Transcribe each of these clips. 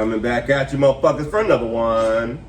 Coming back at you motherfuckers for another one.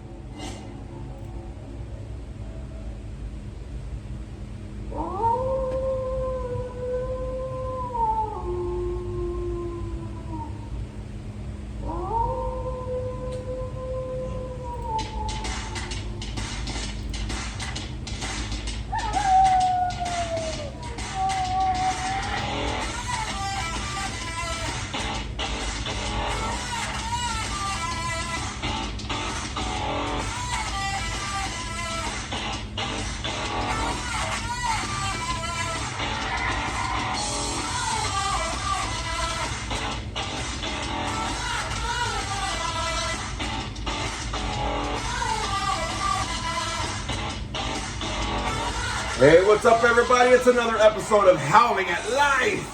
Hey, what's up, everybody? It's another episode of Howling at Life.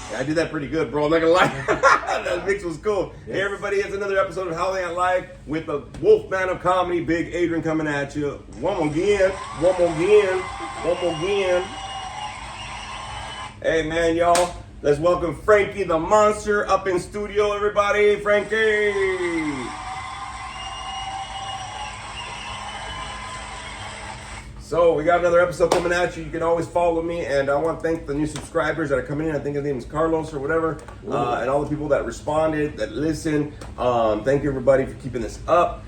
Yeah, I did that pretty good, bro. I'm not gonna lie. That mix was cool. Yes. Hey, everybody, it's another episode of Howling at Life with the Wolfman of Comedy, Big Adrian, coming at you. One more again. Hey, man, y'all. Let's welcome Frankie the Monster up in studio, everybody. Frankie. So we got another episode coming at you. You can always follow me, and I want to thank the new subscribers that are coming in. I think his name is Carlos or whatever, and all the people that responded, that listened. Thank you, everybody, for keeping this up.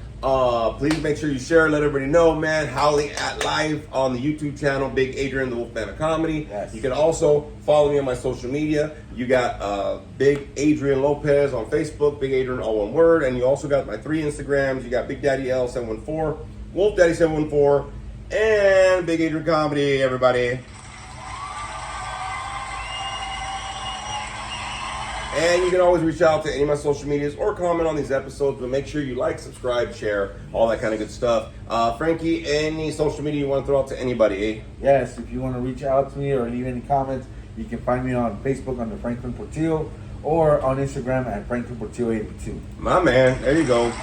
Please make sure you share, let everybody know, man. Howling at Life on the YouTube channel, Big Adrian, the Wolfman of Comedy. Yes. You can also follow me on my social media. You got Big Adrian Lopez on Facebook, Big Adrian, all one word, and you also got my 3 Instagrams. You got Big Daddy L714, Wolf Daddy 714. And Big Adrian Comedy, everybody. And you can always reach out to any of my social medias or comment on these episodes, but make sure you like, subscribe, share, all that kind of good stuff. Frankie, any social media you want to throw out to anybody, eh? Yes, if you want to reach out to me or leave any comments, you can find me on Facebook under Franklin Portillo or on Instagram at Franklin Portillo 82. My man, there you go.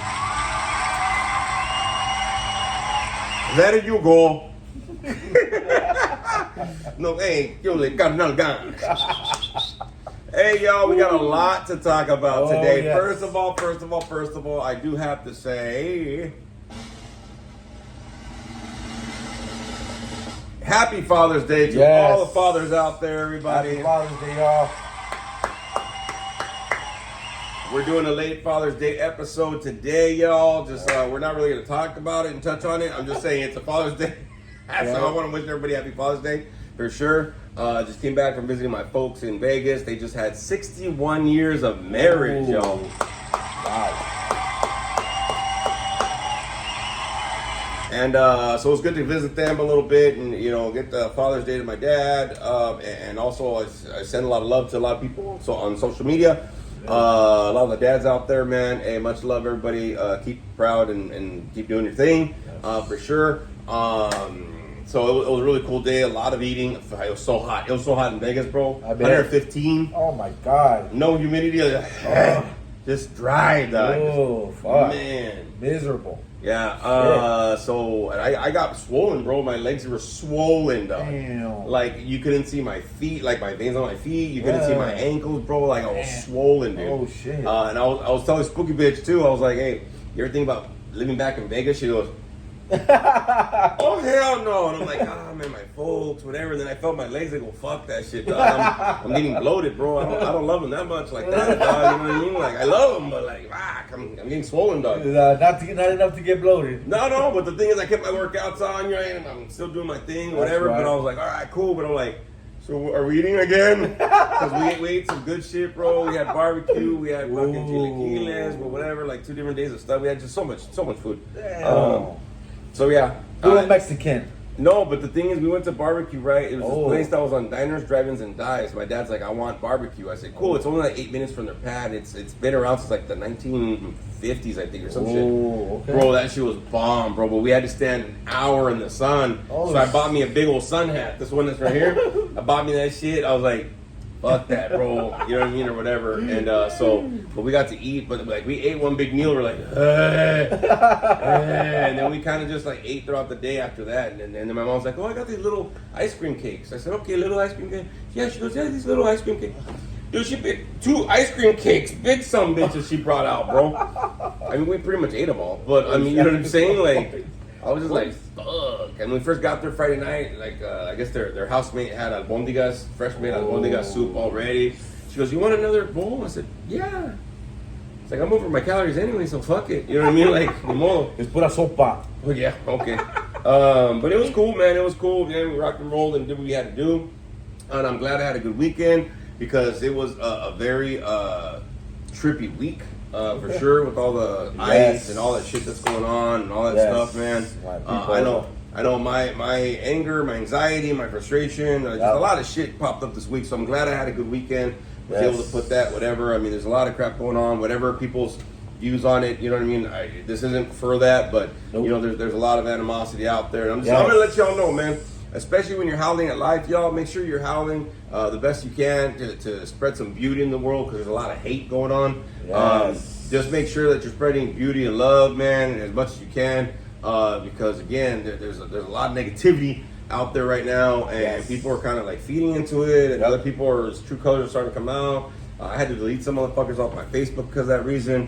There you go. No, hey, yo, they got another gun. Hey, y'all, we got a lot to talk about today. Yes. First of all, I do have to say, Happy Father's Day to all the fathers out there, everybody. Happy Father's Day, y'all. We're doing a late Father's Day episode today, y'all. Just we're not really going to talk about it and touch on it. I'm just saying it's a Father's Day. So I want to wish everybody Happy Father's Day for sure. Just came back from visiting my folks in Vegas. They just had 61 years of marriage, y'all. Wow. And so it was good to visit them a little bit and, you know, get the Father's Day to my dad. And also I send a lot of love to a lot of people on social media. A lot of the dads out there, man. Hey, much love, everybody. Keep proud and keep doing your thing, for sure. So it was a really cool day. A lot of eating. It was so hot. It was so hot in Vegas, bro. 115. Oh my God. No humidity. Just dry, dog. Oh, fuck. Man. Miserable. Yeah. So I got swollen, bro. My legs were swollen, dog. Damn. Like you couldn't see my feet, like my veins on my feet. You couldn't see my ankles, bro. Like I was swollen, dude. Oh shit. And I was telling Spooky Bitch too. I was like, hey, you ever think about living back in Vegas? She goes, oh hell no. And I'm like, man, my folks, whatever. And then I felt my legs like, well, fuck that shit, dog. I'm getting bloated, bro. I don't love them that much like that, dog. You know what I mean? Like I love them, but like, I'm getting swollen, dog. Not enough to get bloated. No. But the thing is, I kept my workouts on, right? And I'm still doing my thing, whatever. Right. But I was like, all right, cool. But I'm like, so are we eating again? Because we ate some good shit, bro. We had barbecue, we had fucking chilaquiles, but whatever, like 2 different days of stuff. We had just so much food. So yeah. You're Mexican. No, but the thing is, we went to barbecue, right? It was this place that was on Diners, Drive-Ins, and Dives. My dad's like, I want barbecue. I said, cool. It's only like 8 minutes from their pad. It's been around since like the 1950s, I think, or some shit. Okay. Bro, that shit was bomb, bro. But we had to stand an hour in the sun. So I bought me a big old sun hat. This one that's right here. I bought me that shit. I was like, fuck that, bro. You know what I mean, or whatever. And but we got to eat, but like we ate one big meal. We're like, and then we kind of just like ate throughout the day after that. And then my mom's like, oh, I got these little ice cream cakes. I said, okay, little ice cream cake. Yeah, she goes, yeah, these little ice cream cakes. Dude, she picked 2 ice cream cakes, big some bitches she brought out, bro. I mean, we pretty much ate them all, but I mean, you know what I'm saying? Like, I was just like, fuck. And when we first got there Friday night, like, I guess their housemate had albondigas, fresh made albondigas soup already. She goes, you want another bowl? I said, yeah. It's like, I'm over my calories anyway, so fuck it. You know what I mean? Like, ni modo. It's pura sopa. Oh, yeah, okay. But it was cool, man. It was cool. Yeah, we rocked and rolled and did what we had to do. And I'm glad I had a good weekend because it was a very trippy week. For sure, with all the ice and all that shit that's going on and all that stuff, man. I know my anger, my anxiety, my frustration, just a lot of shit popped up this week. So I'm glad I had a good weekend. Was able to put that, whatever. I mean, there's a lot of crap going on. Whatever people's views on it, you know what I mean. This isn't for that, but you know, there's a lot of animosity out there. And I'm gonna let y'all know, man. Especially when you're howling at life, y'all, make sure you're howling the best you can to spread some beauty in the world because there's a lot of hate going on. Just make sure that you're spreading beauty and love, man, as much as you can because, again, there's a lot of negativity out there right now, and people are kind of like feeding into it, and other people true colors are starting to come out. I had to delete some motherfuckers off my Facebook because of that reason.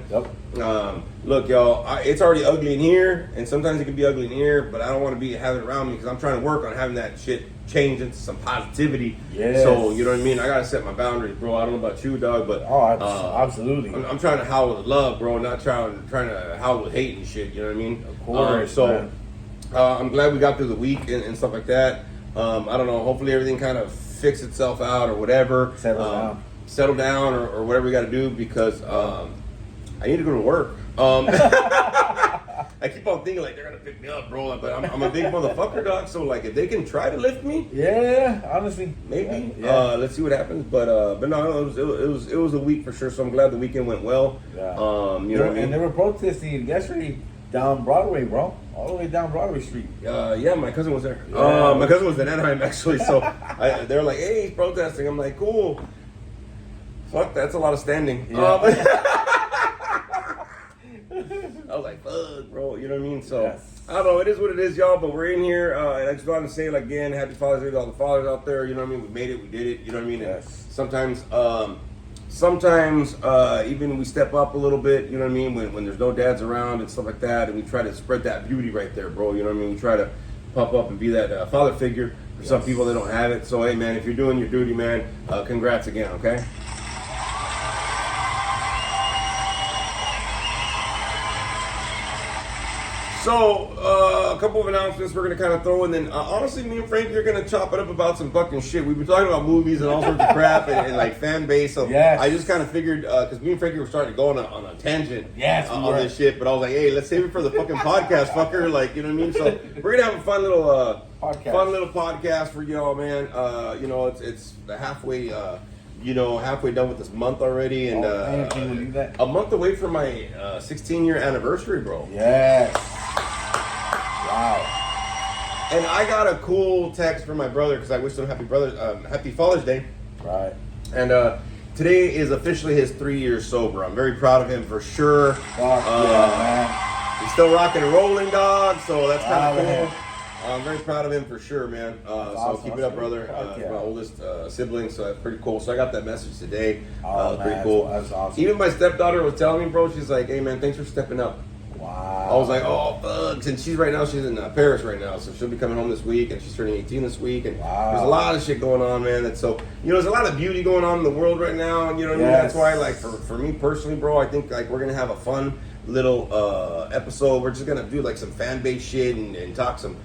Look, y'all, it's already ugly in here, and sometimes it can be ugly in here, but I don't want to be having it around me because I'm trying to work on having that shit change into some positivity. So, you know what I mean? I got to set my boundaries, bro. I don't know about you, dog, but... absolutely. I'm trying to howl with love, bro, not trying to howl with hate and shit, you know what I mean? Of course, man. I'm glad we got through the week and stuff like that. I don't know, hopefully everything kind of fixed itself out or whatever. Settle down or whatever we got to do because I need to go to work. I keep on thinking like they're gonna pick me up, bro. But I'm a big motherfucker, dog. So like if they can try to lift me, honestly, maybe. Let's see what happens. But no, it was a week for sure. So I'm glad the weekend went well. You know what I mean? And they were protesting yesterday down Broadway, bro. All the way down Broadway Street. Yeah, my cousin was there. My cousin was in Anaheim actually. So they were like, hey, he's protesting. I'm like, cool. Fuck, that's a lot of standing. I was like, fuck, bro, you know what I mean? So, I don't know, it is what it is, y'all, but we're in here, and I just want to say, like, again, happy Father's Day to all the fathers out there, you know what I mean? We made it, we did it, you know what I mean? And sometimes, even we step up a little bit, you know what I mean? When there's no dads around and stuff like that, and we try to spread that beauty right there, bro, you know what I mean? We try to pop up and be that father figure for some people that don't have it. So, hey, man, if you're doing your duty, man, congrats again, okay? So, a couple of announcements we're going to kind of throw, and then honestly, me and Frankie are going to chop it up about some fucking shit. We've been talking about movies and all sorts of crap and like fan base. So I just kind of figured, because me and Frankie were starting to go on a tangent on this shit, but I was like, hey, let's save it for the fucking podcast, fucker. Like, you know what I mean? So we're going to have a fun little podcast for y'all, man. You know, it's the halfway done with this month already, and a month away from my 16-year anniversary, bro. Wow. And I got a cool text from my brother because I wished him happy Father's Day. Right. And today is officially his 3 years sober. I'm very proud of him for sure. Man. He's still rocking and rolling, dog. So that's kind of cool. I'm very proud of him for sure, man. So keep it up, brother. My oldest sibling, so that's pretty cool. So I got that message today. Pretty cool. That's awesome. Even my stepdaughter was telling me, bro, she's like, hey, man, thanks for stepping up. Wow. I was like, oh, fuck. And she's in Paris right now, so she'll be coming home this week, and she's turning 18 this week. And there's a lot of shit going on, man. And so, you know, there's a lot of beauty going on in the world right now. And, you know what I mean? That's why, like, for me personally, bro, I think, like, we're going to have a fun little episode. We're just going to do, like, some fan-based shit and talk some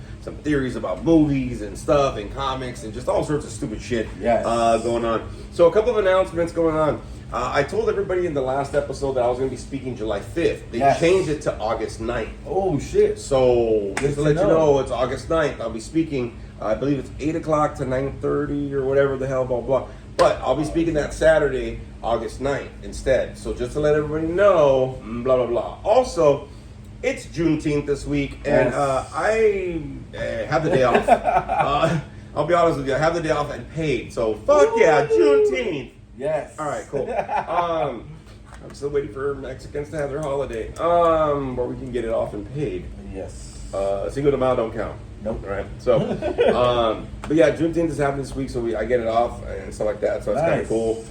theories about movies and stuff and comics and just all sorts of stupid shit going on. So a couple of announcements going on. I told everybody in the last episode that I was going to be speaking July 5th. They changed it to August 9th. Oh, shit. So just to let you know, it's August 9th. I'll be speaking, I believe it's 8 o'clock to 9:30 or whatever the hell, blah, blah. But I'll be speaking that Saturday, August 9th instead. So just to let everybody know, blah, blah, blah. Also, it's Juneteenth this week, and I have the day off. I'll be honest with you, I have the day off and paid. So fuck yeah, Juneteenth. Yes. All right, cool. I'm still waiting for Mexicans to have their holiday, where we can get it off and paid. Yes. Cinco de Mayo don't count. Nope. All right. So, But yeah, Juneteenth is happening this week, so I get it off and stuff like that. So it's kind of cool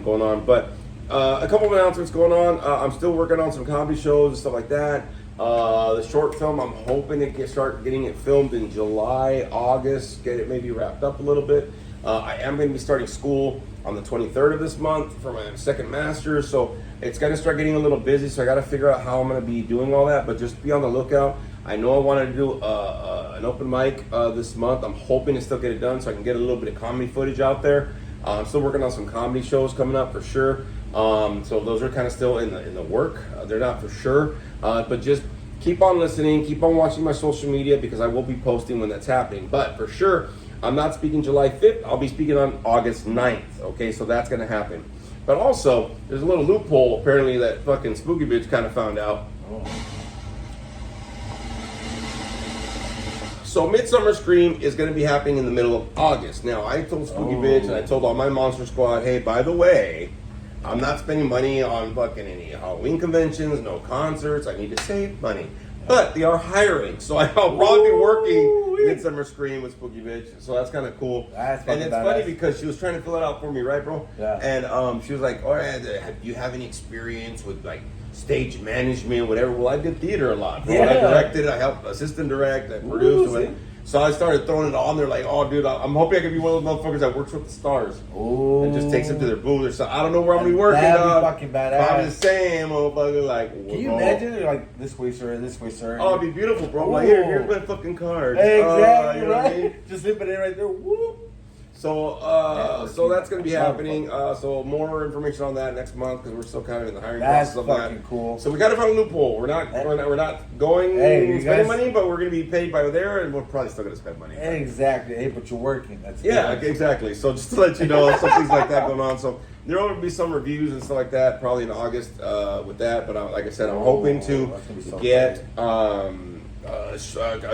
going on. But a couple of announcements going on. I'm still working on some comedy shows and stuff like that. The short film, I'm hoping to start getting it filmed in July, August, get it maybe wrapped up a little bit. I am going to be starting school on the 23rd of this month for my second master's, so it's going to start getting a little busy, so I got to figure out how I'm going to be doing all that, but just be on the lookout. I know I wanted to do an open mic this month. I'm hoping to still get it done so I can get a little bit of comedy footage out there. I'm still working on some comedy shows coming up for sure. So those are kind of still in the work. They're not for sure, but just keep on listening, keep on watching my social media because I will be posting when that's happening. But for sure, I'm not speaking July 5th. I'll be speaking on August 9th. Okay, so that's going to happen. But also, there's a little loophole apparently that fucking Spooky Bitch kind of found out. So Midsummer Scream is going to be happening in the middle of August. Now, I told Spooky Bitch and I told all my Monster Squad, hey, by the way, I'm not spending money on fucking any Halloween conventions, no concerts. I need to save money. But they are hiring, so I'll probably be working Midsummer Scream with Spooky Bitch. So that's kind of cool. And it's funny because she was trying to fill it out for me, right, bro? Yeah. And she was like, all right, do you have any experience with like stage management, whatever? Well, I did theater a lot. Bro. Yeah. I directed, I helped assistant direct, I produced. So I started throwing it on there like, oh, dude, I'm hoping I can be one of those motherfuckers that works with the stars. Ooh. And just takes them to their booth or something. I don't know where I'm going to be working. That'd be fucking badass. I'm just saying, motherfucker, like... Can you imagine? Like, this way, sir, this way, sir. Oh, it'd be beautiful, bro. Like, here's my fucking card. Exactly, you know right? What I mean? Just flip it in right there. Whoop. So that's going to be happening. So more information on that next month because we're still kind of in the hiring process of that. That's fucking cool. So we got to find a loophole. We're not going spending money, but we're going to be paid by there, and we're probably still going to spend money. Exactly. Hey, but you're working. That's good. Exactly. So just to let you know, some things like that going on. So there will be some reviews and stuff like that probably in August with that. But like I said, I'm hoping to get a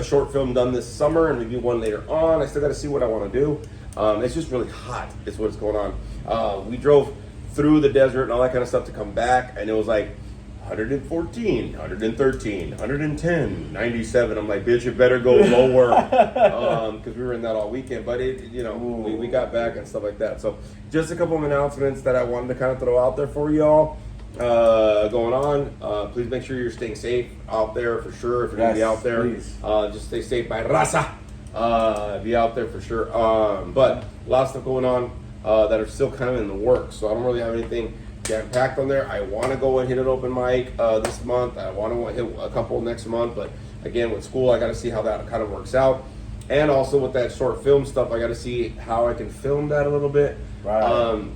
short film done this summer and maybe one later on. I still got to see what I want to do. It's just really hot is what's going on. We drove through the desert and all that kind of stuff to come back, and it was like 114, 113, 110, 97. I'm like, bitch, it better go lower because we were in that all weekend. But we got back and stuff like that. So just a couple of announcements that I wanted to kind of throw out there for y'all going on. Please make sure you're staying safe out there for sure. If you're going to be out there, just stay safe by raza. Be out there for sure. But a lot of stuff going on that are still kind of in the works. So I don't really have anything jam-packed on there. I want to go and hit an open mic this month. I want to hit a couple next month. But again, with school, I got to see how that kind of works out. And also with that short film stuff, I got to see how I can film that a little bit. Right.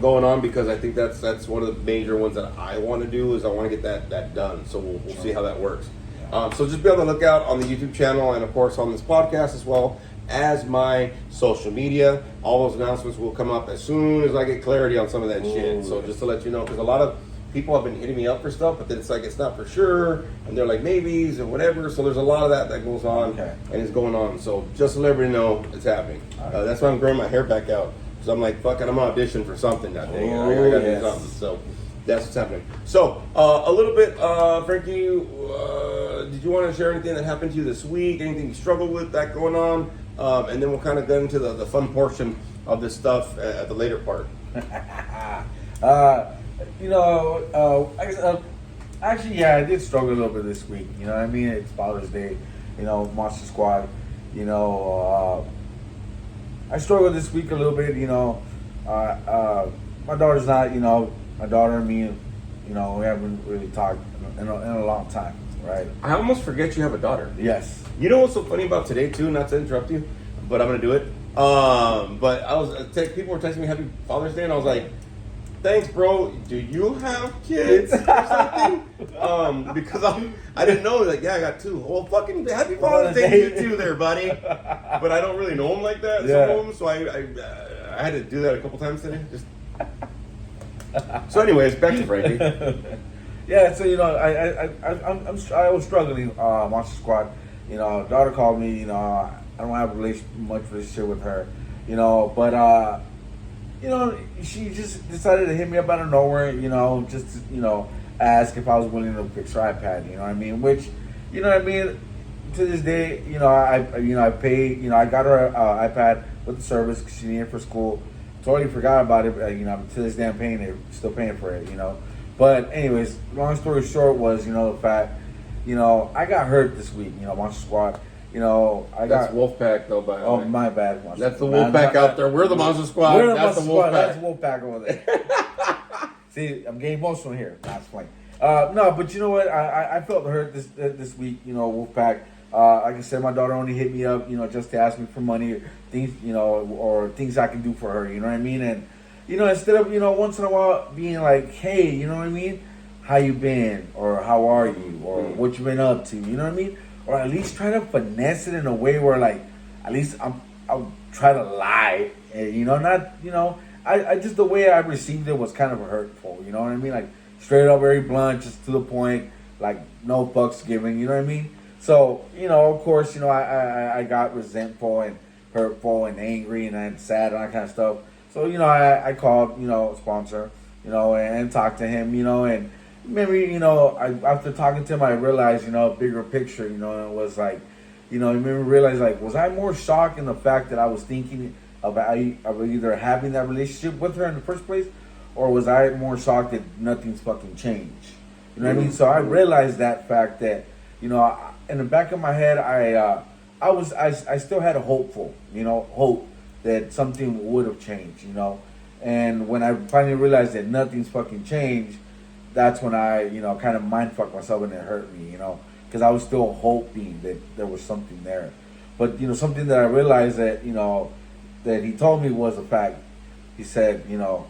Going on because I think that's one of the major ones that I want to do is I want to get that done. So we'll see how that works. So just be on the lookout on the YouTube channel and, of course, on this podcast as well as my social media. All those announcements will come up as soon as I get clarity on some of that shit. So just to let you know, because a lot of people have been hitting me up for stuff, but then it's like it's not for sure, and they're like maybes and whatever. So there's a lot of that goes on and is going on. So just to let everybody know it's happening. That's why I'm growing my hair back out because I'm like, fuck it, I'm gonna audition for something that day. I gotta do something. So that's what's happening. So a little bit, Frankie. Did you want to share anything that happened to you this week? Anything you struggled with that going on? And then we'll kind of get into the fun portion of this stuff at the later part. I guess, actually, yeah, I did struggle a little bit this week. You know what I mean? It's Father's Day, Monster Squad. I struggled this week a little bit, my daughter's not, my daughter and me, we haven't really talked in a long time, right? I almost forget you have a daughter. Yes. You know what's so funny about today too? Not to interrupt you, but I'm gonna do it. But I was people were texting me Happy Father's Day, and I was like, "Thanks, bro. Do you have kids or something?" Because I didn't know. Like, yeah, I got two. Well, fucking Happy Father's Day to you too, there, buddy. But I don't really know them like that. Some of them, so I had to do that a couple times today. Just. So, anyways, back to Frankie. Yeah, so I was struggling, Monster Squad. Daughter called me. I don't have much relationship with her. But she just decided to hit me up out of nowhere. Just to, ask if I was willing to fix her iPad. You know what I mean? Which, to this day, I pay. I got her iPad with the service because she needed it for school. Totally forgot about it. To this day, I'm paying it, still paying for it. But anyways, long story short was, the fact, I got hurt this week. Monster Squad. That's Wolfpack though, by the way. Oh, my bad. That's the Wolfpack out there. We're the Monster Squad. We're the That's Monster the Squad. Wolfpack. That's Wolfpack over there. See, I'm getting emotional here. That's funny. No, but you know what? I felt hurt this week. Wolfpack. Like I said, my daughter only hit me up, just to ask me for money, or things, or things I can do for her. You know what I mean? And instead of once in a while being like, hey, you know what I mean? How you been? Or how are you? Or what you been up to? You know what I mean? Or at least try to finesse it in a way where, like, at least I'll try to lie. I just, the way I received it was kind of hurtful. You know what I mean? Like, straight up, very blunt, just to the point, like, no fucks given. You know what I mean? So, of course, I got resentful and hurtful and angry and sad and that kind of stuff. So, I called, sponsor, and talked to him, and maybe, after talking to him, I realized, a bigger picture, it was like, it made me realize, like, was I more shocked in the fact that I was thinking of either having that relationship with her in the first place, or was I more shocked that nothing's fucking changed? You know what I mean? So I realized that fact that, in the back of my head, I still had a hope that something would have changed, And when I finally realized that nothing's fucking changed, that's when I, kind of mind fucked myself and it hurt me, because I was still hoping that there was something there. But, something that I realized that, that he told me was the fact. He said, your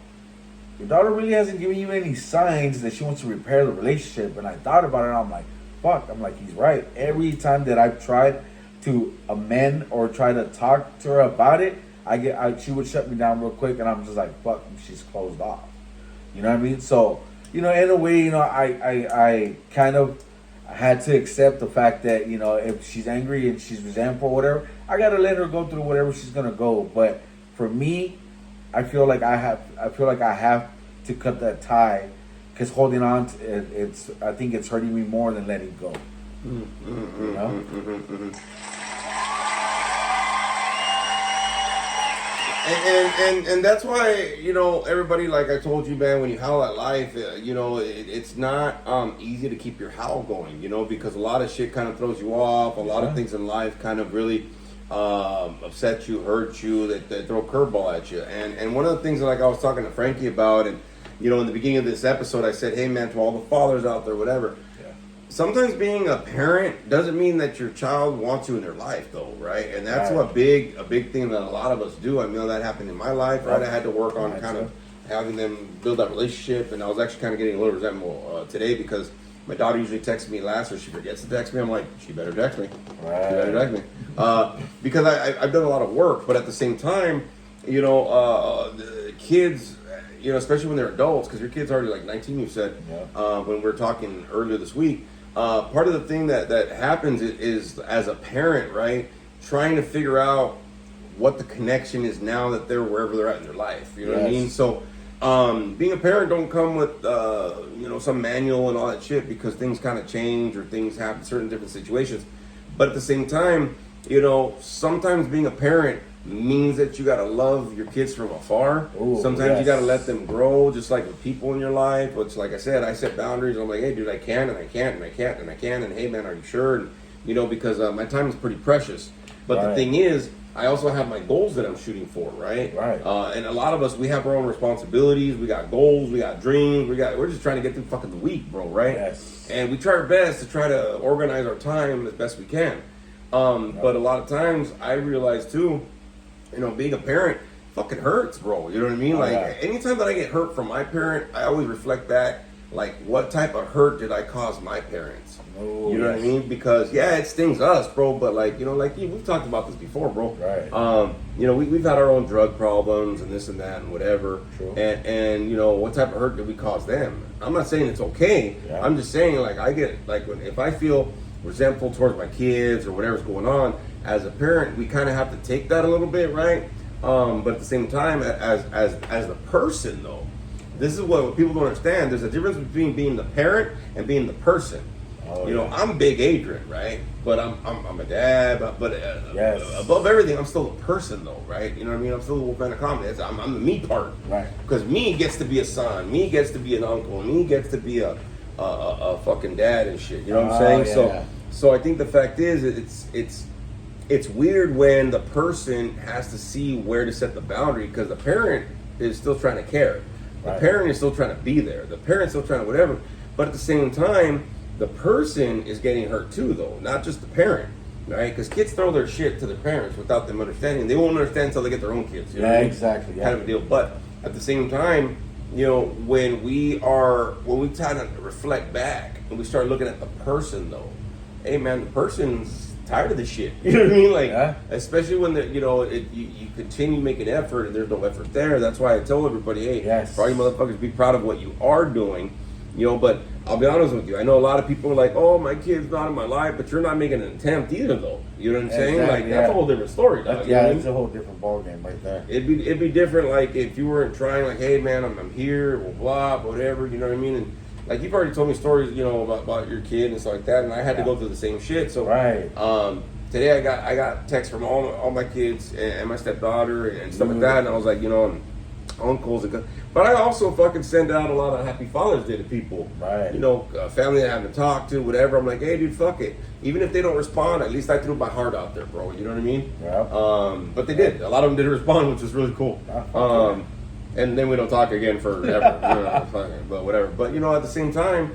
daughter really hasn't given you any signs that she wants to repair the relationship. And I thought about it and I'm like, fuck. I'm like, he's right. Every time that I've tried to amend or try to talk to her about it, she would shut me down real quick, and I'm just like, fuck, she's closed off. You know what I mean? So, in a way, I kind of had to accept the fact that, if she's angry and she's resentful or whatever, I gotta let her go through whatever she's gonna go. But for me, I feel like I have to cut that tie, because holding on to it, I think it's hurting me more than letting go. And that's why, everybody, like I told you, man, when you howl at life, it's not easy to keep your howl going, because a lot of shit kind of throws you off. A lot of things in life kind of really upset you, hurt you, that throw a curveball at you. And one of the things that, like, I was talking to Frankie about, and in the beginning of this episode, I said, hey man, to all the fathers out there, whatever, sometimes being a parent doesn't mean that your child wants you in their life, though, right? And that's a big thing that a lot of us do. I know that happened in my life, right? I had to work on kind of having them build that relationship, and I was actually kind of getting a little resentful today, because my daughter usually texts me last, or she forgets to text me. I'm like, she better text me. Right. She better text me. Because I've done a lot of work, but at the same time, the kids, especially when they're adults, because your kid's already like 19, you said, when we were talking earlier this week. Part of the thing that happens is, as a parent, right, trying to figure out what the connection is now that they're wherever they're at in their life. You know what I mean? So, being a parent don't come with, some manual and all that shit, because things kind of change or things happen, certain different situations. But at the same time, sometimes being a parent means that you gotta love your kids from afar. Ooh, sometimes you gotta let them grow, just like with people in your life. Which, like I said, I set boundaries. I'm like, hey, dude, I can, and I can't, and I can't, and I can, and hey, man, are you sure? And because my time is pretty precious. But the thing is, I also have my goals that I'm shooting for, right? Right. And a lot of us, we have our own responsibilities. We got goals. We got dreams. We're just trying to get through fucking the week, bro, right? Yes. And we try our best to try to organize our time as best we can. But a lot of times, I realize too, being a parent fucking hurts, bro. You know what I mean? Anytime that I get hurt from my parent, I always reflect back, like, what type of hurt did I cause my parents? You know what I mean? Because, it stings us, bro, but, we've talked about this before, bro. Right. We've had our own drug problems and this and that and whatever. True. And what type of hurt did we cause them? I'm not saying it's okay. Yeah. I'm just saying, I get, if I feel resentful towards my kids or whatever's going on, as a parent, we kind of have to take that a little bit, right? But at the same time, as the person, though, this is what people don't understand. There's a difference between being the parent and being the person. Oh, you know, yeah. I'm big Adrian, right? But I'm a dad, but Yes. above everything, I'm still a person, though, right? You know what I mean? I'm still a Wolfman of Comedy. I'm the me part, Right. Because me gets to be a son, me gets to be an uncle, me gets to be a fucking dad and shit. You know what I'm saying? Yeah. So I think the fact is, it's weird when the person has to see where to set the boundary because the parent is still trying to care. The Right. parent is still trying to be there. The parent's still trying to whatever. But at the same time, the person is getting hurt too, though, not just the parent, right? Because kids throw their shit to their parents without them understanding. They won't understand until they get their own kids. You know Yeah, what I mean? exactly. Yeah. Kind of a deal. But at the same time, you know, when we try to reflect back and we start looking at the person, though, hey man, the person's tired of this shit. You know what I mean? Like, Yeah. especially when you continue making effort and there's no effort there. That's why I tell everybody, hey, Yes. for all you motherfuckers, be proud of what you are doing. You know, but I'll be honest with you. I know a lot of people are like, "Oh, my kid's not in my life," but you're not making an attempt either, though. You know what I'm saying? Exactly, Like that's a yeah. whole different story, dog. That's, You know yeah, what I it's mean? a whole different ballgame right there. It'd be different, like if you weren't trying, like, "Hey, man, I'm here," blah, blah, whatever. You know what I mean? And like you've already told me stories, you know, about your kid and stuff like that, and I had to go through the same shit. So Right. today I got texts from all my kids and my stepdaughter and stuff like that, and I was like, you know, and uncles and but I also fucking send out a lot of Happy Father's Day to people, Right. You know, family that I haven't talked to, whatever. I'm like, hey, dude, fuck it. Even if they don't respond, at least I threw my heart out there, bro. You know what I mean? Yeah. But they did. A lot of them did respond, which was really cool. And then we don't talk again forever, you know, but whatever. But you know, at the same time,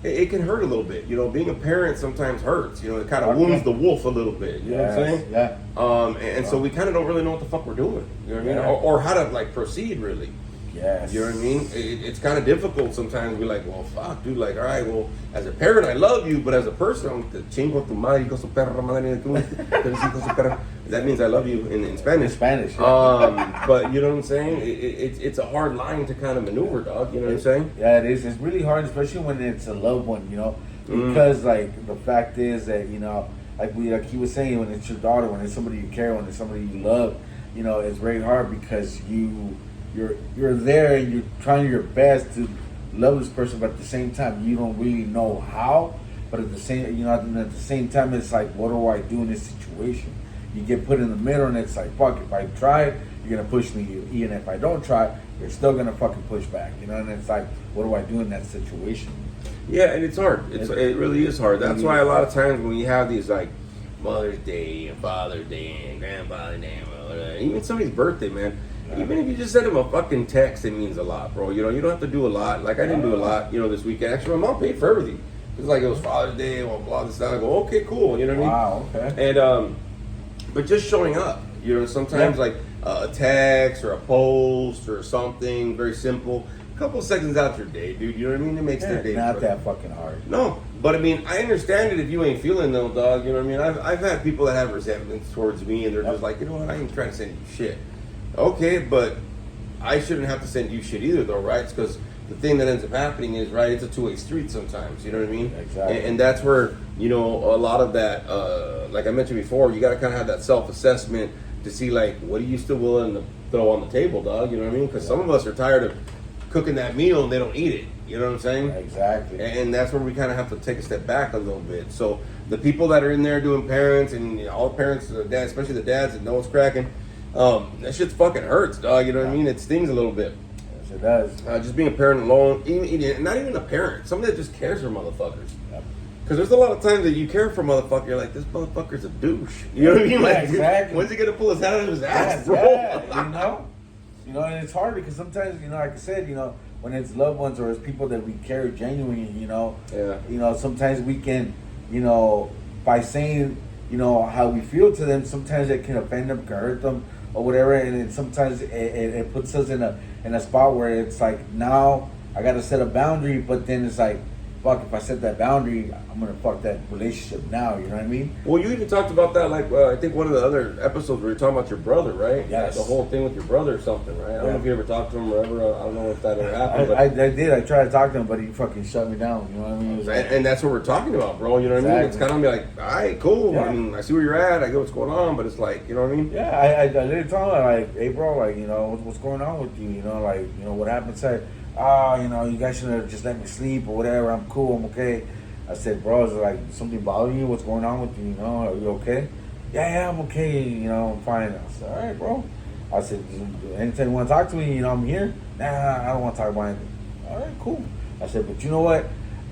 it can hurt a little bit. You know, being a parent sometimes hurts. You know, it kind of wounds the wolf a little bit. You know what I'm saying? Yeah. And so we kind of don't really know what the fuck we're doing. You know what I mean? Yeah. Or how to like proceed really. Yes. You know what I mean? It's kind of difficult sometimes. We're like, well, fuck, dude. Like, all right, well, as a parent, I love you, but as a person, I'm the chingo tu madre, hijo su perra, madre de tu, hijo su perra. That means I love you in Spanish. In Spanish. Yeah. But you know what I'm saying? It's a hard line to kind of maneuver, dog. You know what I'm saying? Yeah, it is. It's really hard, especially when it's a loved one, you know, because like the fact is that, you know, like he was saying, when it's your daughter, when it's somebody you care, when it's somebody you love, you know, it's very hard because you're there and you're trying your best to love this person, but at the same time you don't really know how. But at the same time, it's like, what do I do in this situation? You get put in the middle, and it's like, fuck. If I try, you're gonna push me. Even if I don't try, you're still gonna fucking push back. You know, and it's like, what do I do in that situation? Yeah, and it's hard. It really is hard. That's why a lot of times when you have these like Mother's Day and Father's Day and Grandfather's Day, even somebody's birthday, man. Even if you just send them a fucking text, it means a lot, bro. You know, you don't have to do a lot. Like I didn't do a lot, you know, this weekend. Actually, my mom paid for everything. It was like it was Father's Day, blah blah this that. I go, okay, cool. You know what I mean? Wow. Okay. And but just showing up, you know, sometimes like a text or a post or something very simple. A couple of seconds out your day, dude. You know what I mean? It makes their day. Not that fucking hard. No, but I mean, I understand it if you ain't feeling though, dog. You know what I mean? I've had people that have resentments towards me, and they're just like, you know what? I ain't trying to send you shit. Okay, but I shouldn't have to send you shit either, though, right? It's because the thing that ends up happening is, right, it's a two-way street sometimes, you know what I mean? Exactly. And that's where, you know, a lot of that, like I mentioned before, you got to kind of have that self-assessment to see, like, what are you still willing to throw on the table, dog? You know what I mean? Because some of us are tired of cooking that meal and they don't eat it. You know what I'm saying? Exactly. And that's where we kind of have to take a step back a little bit. So the people that are in there doing parents and all the parents, the dads, especially the dads that know what's cracking, that shit's fucking hurts, dog. You know what I mean? It stings a little bit. Yes, it does. Just being a parent alone, even not even a parent, somebody that just cares for motherfuckers. Yep. Because there's a lot of times that you care for a motherfucker, you're like, this motherfucker's a douche. You know what I mean? Yeah, Like, exactly. when's he gonna pull his hand out of his ass, Yes, bro? yeah, you know, and it's hard because sometimes, you know, like I said, you know, when it's loved ones or it's people that we care genuinely, you know, sometimes we can, you know, by saying, you know, how we feel to them, sometimes it can offend them, can hurt them, or whatever, and it, sometimes it puts us in a spot where it's like, now I got to set a boundary, but then it's like, fuck, if I set that boundary, I'm gonna fuck that relationship now. You know what I mean? Well, you even talked about that, like I think one of the other episodes where you were talking about your brother, right? Yes. The whole thing with your brother or something, right? I don't know if you ever talked to him or ever. I don't know if that ever happened. I did. I tried to talk to him, but he fucking shut me down. You know what I mean? It was like, And that's what we're talking about, bro. You know what I mean? It's kind of be like, all right, cool. Yeah. I mean, I see where you're at. I get what's going on, but it's like, you know what I mean? yeah, I did tell him, like, hey, bro, like, you know, what's going on with you? You know, like, you know, what happened? Said, you know, you guys should have just let me sleep or whatever. I'm cool. I'm okay. I said, bro, is it like something bothering you? What's going on with you? You know, are you okay? Yeah, I'm okay. You know, I'm fine. I said, all right, bro. I said, anytime you want to talk to me, you know, I'm here. Nah, I don't want to talk about anything. All right, cool. I said, but you know what?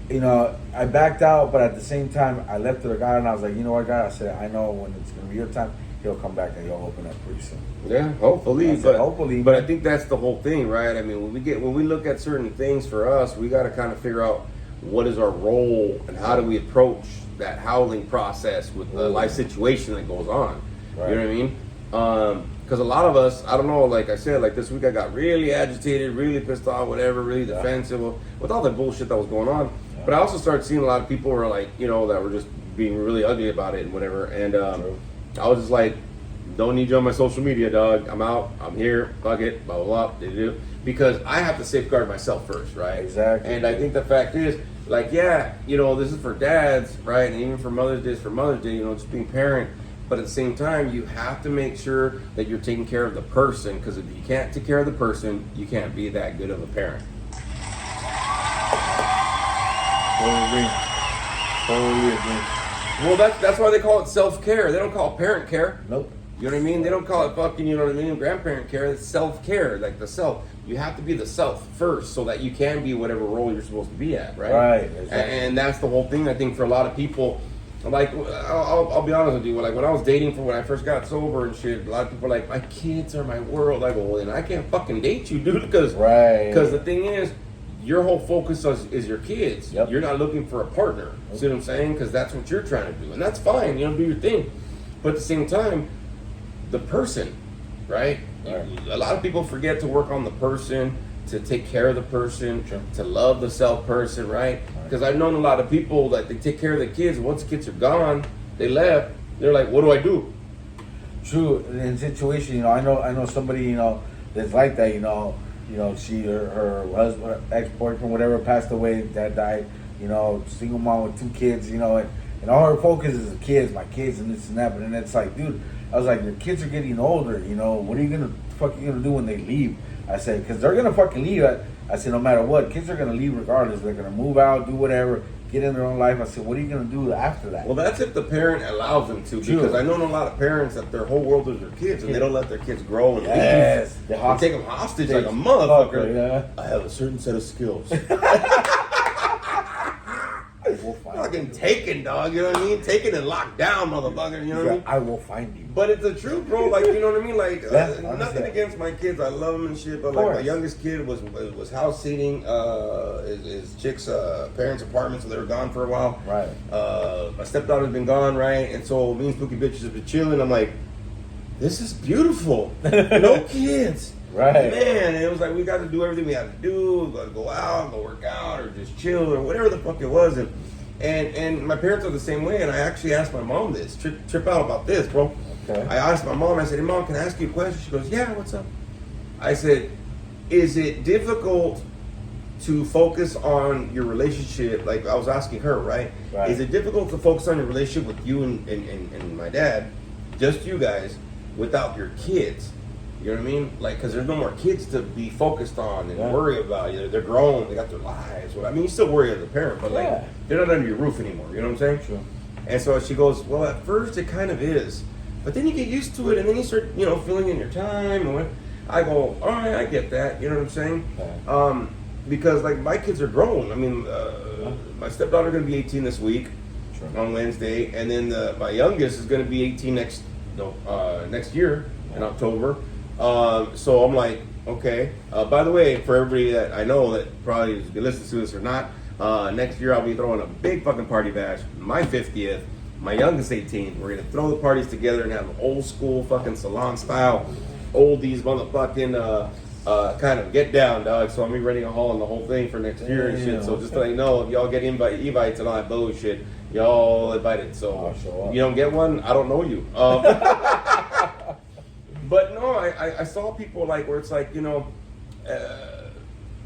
You know, I backed out, but at the same time, I left to the guy, and I was like, you know what, God? I said, I know when it's going to be your time, he'll come back and he'll open up pretty soon. Yeah, hopefully. Said, hopefully. But I think that's the whole thing, right? I mean, when we look at certain things for us, we got to kind of figure out what is our role and how do we approach that howling process with the life situation that goes on. Right. You know what I mean? Because a lot of us, I don't know, like I said, like this week I got really agitated, really pissed off, whatever, really defensive with all the bullshit that was going on. Yeah. But I also started seeing a lot of people who were like, you know, that were just being really ugly about it and whatever. And I was just like, don't need you on my social media, dog. I'm out. I'm here. Fuck it. Blah, blah, blah. Because I have to safeguard myself first, right? Exactly. And I think the fact is, like, yeah, you know, this is for dads, right? And even for Mother's Day, you know, just being parent. But at the same time, you have to make sure that you're taking care of the person, because if you can't take care of the person, you can't be that good of a parent. Totally agree. Well, that's why they call it self-care. They don't call it parent care. Nope. You know what I mean? They don't call it fucking, you know what I mean, grandparent care. It's self-care, like the self. You have to be the self first so that you can be whatever role you're supposed to be at, right? Right. Exactly. And that's the whole thing, I think, for a lot of people. Like, I'll be honest with you. Like, when I was dating when I first got sober and shit, a lot of people are like, my kids are my world. I go, well, then I can't fucking date you, dude, because the thing is, your whole focus is your kids. Yep. You're not looking for a partner. Nope. See what I'm saying? Because that's what you're trying to do. And that's fine. You know, do your thing. But at the same time, the person, right? A lot of people forget to work on the person, to take care of the person, to love the self person, right? Because I've known a lot of people that they take care of the kids. Once the kids are gone, they left. They're like, what do I do? True. In situation, you know, I know somebody, you know, that's like that. You know, she her husband, ex-boyfriend, whatever, passed away. Dad died. You know, single mom with 2 kids. You know, and all her focus is the kids, my kids, and this and that. But then it's like, dude, I was like, your kids are getting older. You know, what are you gonna do when they leave? I said, because they're gonna fucking leave. I said, no matter what, kids are gonna leave regardless. They're gonna move out, do whatever, get in their own life. I said, what are you gonna do after that? Well, that's if the parent allows them to. Because I know a lot of parents that their whole world is their kids, and they don't let their kids grow and leave. They take them hostage like a motherfucker. Yeah. I have a certain set of skills. Fucking taken, dog. You know what I mean? Taken and locked down, motherfucker. You know what I mean? I will find you. But it's the truth, bro. Like, you know what I mean? Like, nothing against my kids. I love them and shit. But like, my youngest kid was house sitting his chick's parents' apartment, so they were gone for a while. Right. My stepdaughter's been gone, right? And so me and Spooky Bitches have been chilling. I'm like, this is beautiful. No kids. Right. Man, and it was like we got to do everything we had to do. We got to go out, go work out, or just chill, or whatever the fuck it was. And my parents are the same way. And I actually asked my mom this. Trip out about this, bro. Okay. I asked my mom. I said, "Hey, Mom, can I ask you a question?" She goes, "Yeah, what's up?" I said, "Is it difficult to focus on your relationship?" Like I was asking her, right? Is it difficult to focus on your relationship with you and my dad, just you guys, without your kids? You know what I mean? Like, because there's no more kids to be focused on and worry about. You know, they're grown, they got their lives. Well, I mean, you still worry as a parent, but like, they're not under your roof anymore. You know what I'm saying? Sure. And so she goes, "Well, at first it kind of is, but then you get used to it, and then you start, you know, filling in your time." And I go, "All right, I get that." You know what I'm saying? Because like my kids are grown. I mean, my stepdaughter's gonna be 18 this week on Wednesday, and then my youngest is gonna be 18 next year in October. So I'm like, okay. By the way, for everybody that I know that probably is listening to this or not, next year I'll be throwing a big fucking party bash. My 50th, my youngest 18. We're gonna throw the parties together and have old school fucking salon style, oldies motherfucking kind of get down, dog. So I'm gonna be renting a hall and the whole thing for next year and shit. So just to let you know, if y'all get invites and all that bullshit, y'all invited. So if you don't get one, I don't know you. But no, I saw people like where it's like, you know,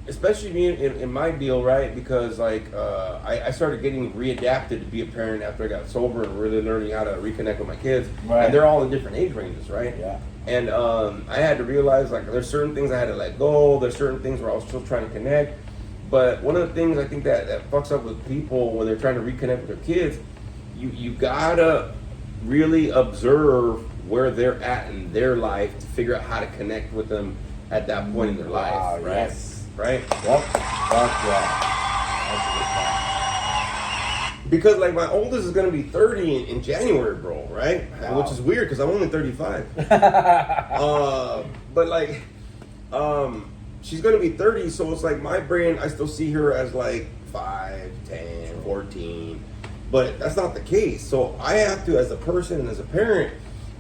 especially me in my deal, right? Because like I started getting readapted to be a parent after I got sober and really learning how to reconnect with my kids. Right. And they're all in different age ranges, right? Yeah. And I had to realize like there's certain things I had to let go. There's certain things where I was still trying to connect. But one of the things I think that fucks up with people when they're trying to reconnect with their kids, you gotta really observe where they're at in their life to figure out how to connect with them at that point in their life, right? Yes. Right? Yep. Fuck yeah. That's a good point. Because like my oldest is gonna be 30 in January, bro, right? Wow. Which is weird because I'm only 35. But like, she's gonna be 30, so it's like my brain, I still see her as like 5, 10, 14. But that's not the case. So I have to, as a person and as a parent,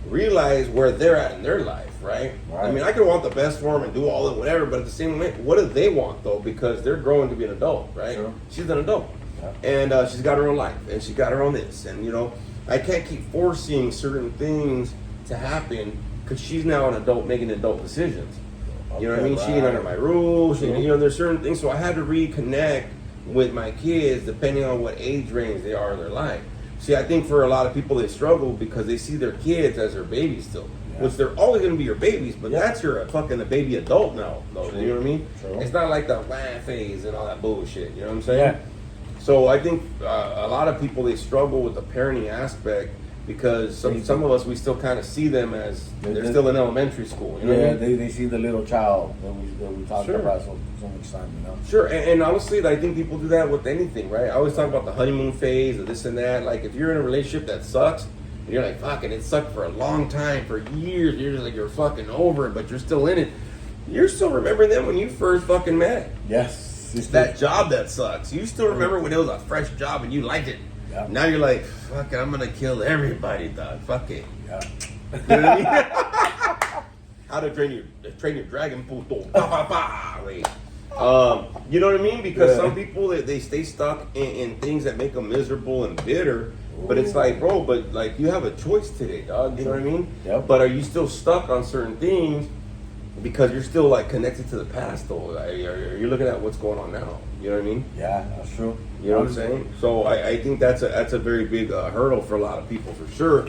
realize where they're at in their life, right? Right. I mean, I can want the best for them and do all of whatever, but at the same moment, what do they want though? Because they're growing to be an adult, right? Sure. She's an adult. Yeah. And she's got her own life, and she got her own this. And, you know, I can't keep forcing certain things to happen because she's now an adult making adult decisions. You know what I mean? Okay, She ain't under my rules. She, Mhm. you know, there's certain things. So I had to reconnect with my kids depending on what age range they are in their life. See, I think for a lot of people, they struggle because they see their kids as their babies still. Yeah. Which they're always going to be your babies, but Yeah. that's your fucking a baby adult now. Though, True. you know what I mean? True. It's not like the wah phase and all that bullshit. You know what I'm saying? Yeah. So I think a lot of people, they struggle with the parenting aspect because some of us, we still kind of see them as they're still in elementary school. You know what I mean? they see the little child that we talked Sure. about so much time, you know. Sure, and honestly, I think people do that with anything, right? I always talk about the honeymoon phase or this and that. Like, if you're in a relationship that sucks, and you're like, fucking, it sucked for a long time, for years, you're just like, you're fucking over it, but you're still in it. You're still remembering them when you first fucking met. Yes. That job that sucks. You still remember when it was a fresh job and you liked it. Yeah. Now you're like, fuck it, I'm gonna kill everybody, dog. Fuck it. Yeah. You know what I mean? How to train your dragon puto. Pa, pa, pa. Wait. You know what I mean? Because some people they stay stuck in things that make them miserable and bitter. But it's like, bro, but like you have a choice today, dog. You know what I mean? Yep. But are you still stuck on certain things because you're still like connected to the past, though? Like, you're looking at what's going on now. You know what I mean? Yeah, that's true. You know what I'm saying? So I think that's a very big hurdle for a lot of people, for sure.